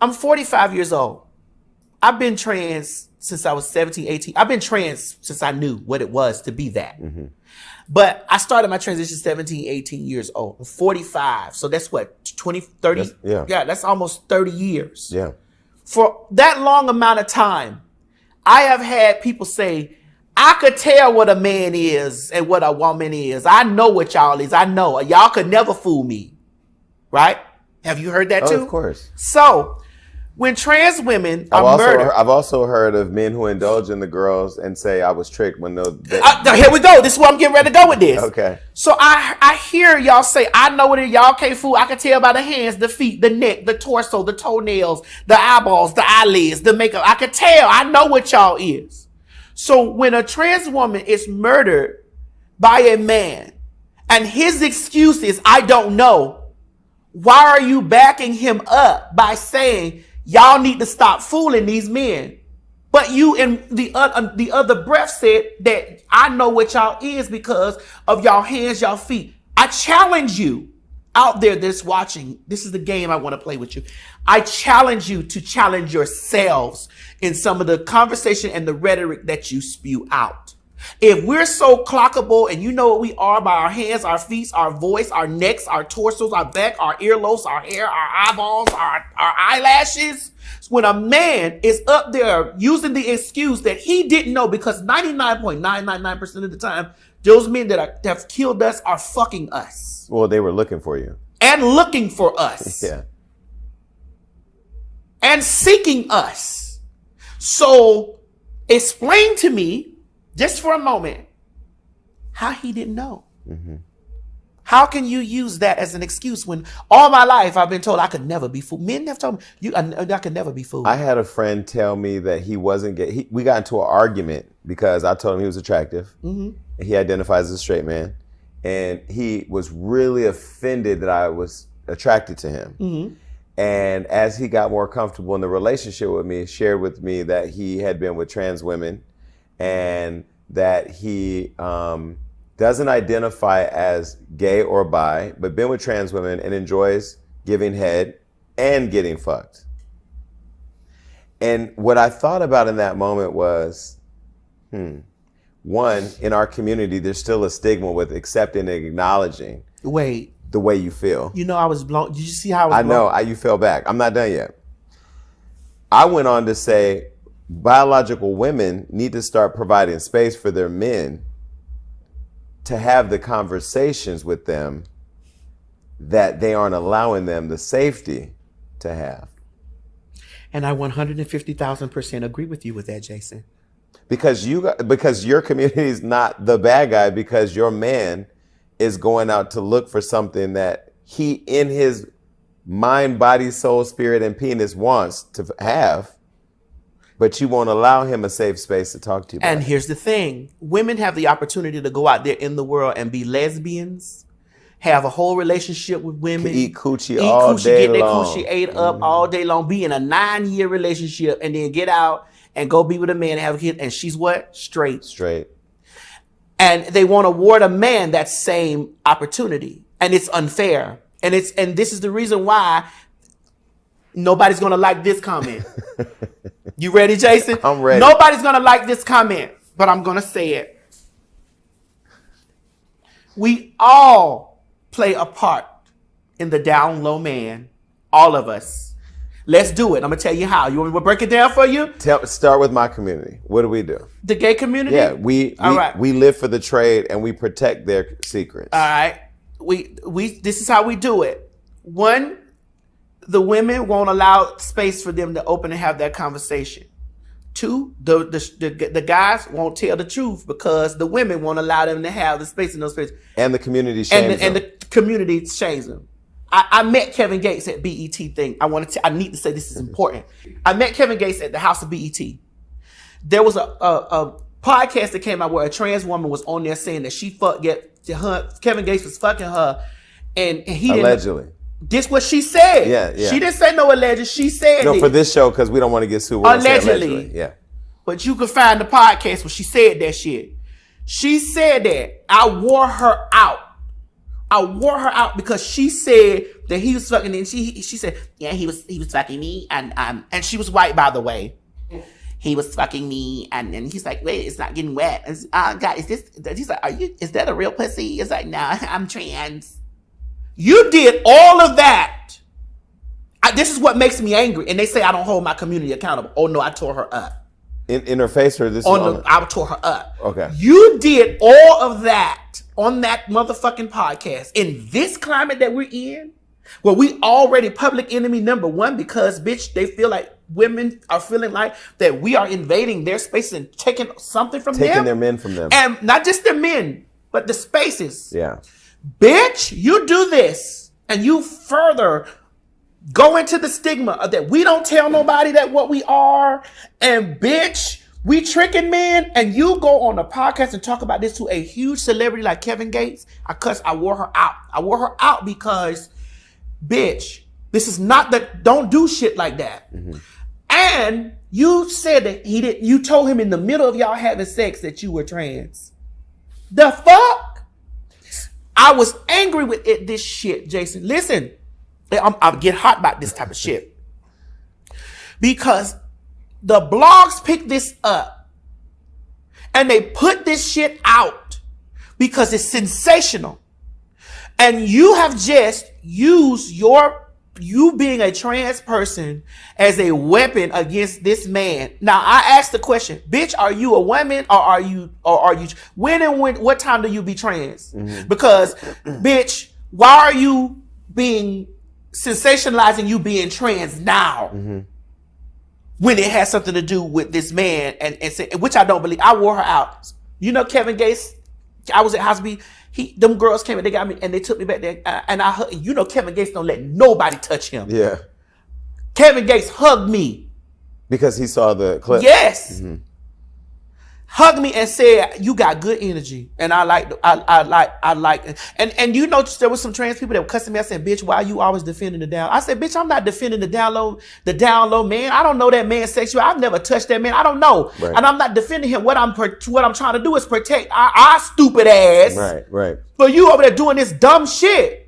I'm 45 years old. I've been trans since I was 17, 18. I've been trans since I knew what it was to be that. Mm-hmm. But I started my transition 17, 18 years old. I'm 45. So that's what, 20, 30? That's almost 30 years. Yeah. For that long amount of time, I have had people say, I could tell what a man is and what a woman is. I know what y'all is. I know. Y'all could never fool me. Right? Have you heard that too? Of course. So, when trans women are murdered... I've also heard of men who indulge in the girls and say, I was tricked when here we go. This is where I'm getting ready to go with this. Okay. So, I hear y'all say, I know what it is. Y'all can't fool. I can tell by the hands, the feet, the neck, the torso, the toenails, the eyeballs, the eyelids, the makeup. I can tell. I know what y'all is. So, when a trans woman is murdered by a man and his excuse is, I don't know, why are you backing him up by saying, y'all need to stop fooling these men? But you in the other breath said that I know what y'all is because of y'all hands, y'all feet. I challenge you out there that's watching. This is the game I want to play with you. I challenge you to challenge yourselves in some of the conversation and the rhetoric that you spew out. If we're so clockable and you know what we are by our hands, our feet, our voice, our necks, our torsos, our back, our earlobes, our hair, our eyeballs, our eyelashes, when a man is up there using the excuse that he didn't know, because 99.999% of the time, those men that have killed us are fucking us. Well, they were looking for you. And looking for us. Yeah. And seeking us. So explain to me, just for a moment, how he didn't know. Mm-hmm. How can you use that as an excuse when all my life I've been told I could never be fooled? Men have told me I could never be fooled. I had a friend tell me that he wasn't gay. We got into an argument because I told him he was attractive. Mm-hmm. He identifies as a straight man. And he was really offended that I was attracted to him. Mm-hmm. And as he got more comfortable in the relationship with me, shared with me that he had been with trans women and that he doesn't identify as gay or bi, but been with trans women and enjoys giving head and getting fucked. And what I thought about in that moment was, one, in our community, there's still a stigma with accepting and acknowledging the way you feel. You know, I was blown. Did you see how I was blown? I know, you fell back. I'm not done yet. I went on to say, biological women need to start providing space for their men to have the conversations with them that they aren't allowing them the safety to have. And I 150,000% agree with you with that, Jason. Because your community is not the bad guy, because your man is going out to look for something that he, in his mind, body, soul, spirit, and penis, wants to have. But you won't allow him a safe space to talk to you about. And here's the thing. Women have the opportunity to go out there in the world and be lesbians, have a whole relationship with women. Eat coochie all day long. Get their coochie ate up all day long, be in a 9-year relationship, and then get out and go be with a man and have a kid. And she's what? Straight. And they want to award a man that same opportunity. And it's unfair. And this is the reason why nobody's going to like this comment. You ready, Jason? I'm ready. Nobody's going to like this comment, but I'm going to say it. We all play a part in the down low man. All of us. Let's do it. I'm going to tell you how. You want me to break it down for you? Start with my community. What do we do? The gay community? Yeah, we live for the trade and we protect their secrets. All right. This is how we do it. One, the women won't allow space for them to open and have that conversation. Two, the guys won't tell the truth because the women won't allow them to have the space in those spaces. And the community shames them. And the community shames them. I met Kevin Gates at BET thing. I need to say this is important. I met Kevin Gates at the House of BET. There was a podcast that came out where a trans woman was on there saying that Kevin Gates was fucking her, and he didn't. Allegedly. This what she said. Yeah. She didn't say no alleged. She said no, for this show, because we don't want to get sued. Allegedly. Yeah. But you can find the podcast where she said that shit. She said that I wore her out. I wore her out because she said that he was fucking, and she said, yeah, he was fucking me, and she was white, by the way. He was fucking me, and he's like, wait, it's not getting wet. God, is this? He's like, is that a real pussy? It's like, no, I'm trans. You did all of that. This is what makes me angry. And they say I don't hold my community accountable. Oh no, I tore her up. In her face, or this? I tore her up. Okay. You did all of that on that motherfucking podcast in this climate that we're in, where we already public enemy number one because, bitch, they feel like women are feeling like that we are invading their space and taking something from them. Taking their men from them. And not just their men, but the spaces. Yeah. Bitch, you do this and you further go into the stigma of that we don't tell nobody that what we are. And bitch, we tricking men, and you go on a podcast and talk about this to a huge celebrity like Kevin Gates. I wore her out. I wore her out because, bitch, this is not that, don't do shit like that. Mm-hmm. And you said that you told him in the middle of y'all having sex that you were trans. The fuck? I was angry with this shit, Jason. Listen, I'll get hot about this type of shit. Because the blogs pick this up and they put this shit out because it's sensational. And you have just used you being a trans person as a weapon against this man. Now I asked the question, bitch, are you a woman or are you what time do you be trans? Mm-hmm. Because bitch, why are you being sensationalizing you being trans now? Mm-hmm. When it has something to do with this man and which I don't believe. I wore her out. You know, Kevin Gates, I was at Hosby. Them girls came and they got me and they took me back there. And I hugged, you know, Kevin Gates don't let nobody touch him. Yeah. Kevin Gates hugged me. Because he saw the clip? Yes. Mm-hmm. Hugged me and said, you got good energy. And I like it. And you know, there was some trans people that were cussing me. I said, bitch, why are you always defending the down? I said, bitch, I'm not defending the down low man. I don't know that man's sexual. I've never touched that man. I don't know. Right. And I'm not defending him. What I'm trying to do is protect our stupid ass. Right. For you over there doing this dumb shit.